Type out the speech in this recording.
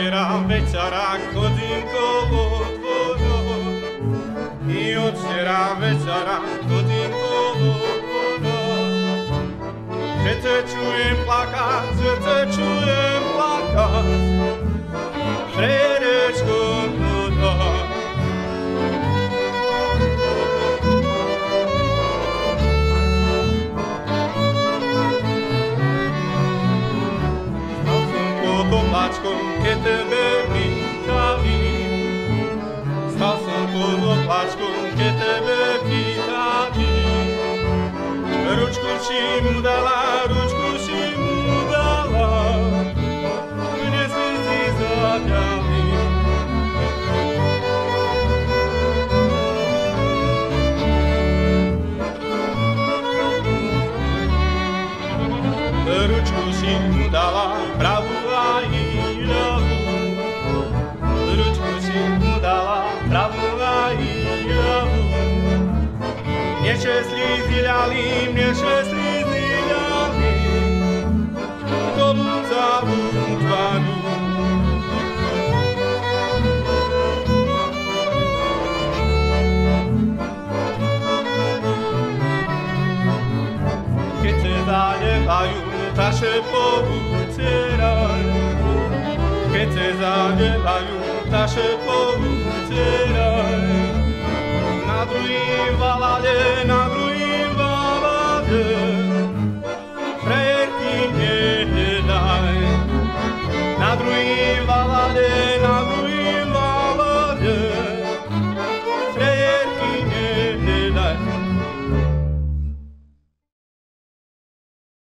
včera večera chodím kolo tvojo. I od včera večera chodím kolo tvojo. Že te čujem plakať, že te čujem plakať. Predečko tvoja. Keď tebe pýtali, stal som pod oplačkom, keď tebe pýtali. Ručku si mu dala, mne si zaťali. Ručku si mu dala, pravú aj ľavú. Ručku si mu dala, pravú aj ľavú. Mne slízy ľali, dolu celú tvaru. Keď se zajevajú taše povuceraj, keď se zajevajú taše povuceraj, na druhým valade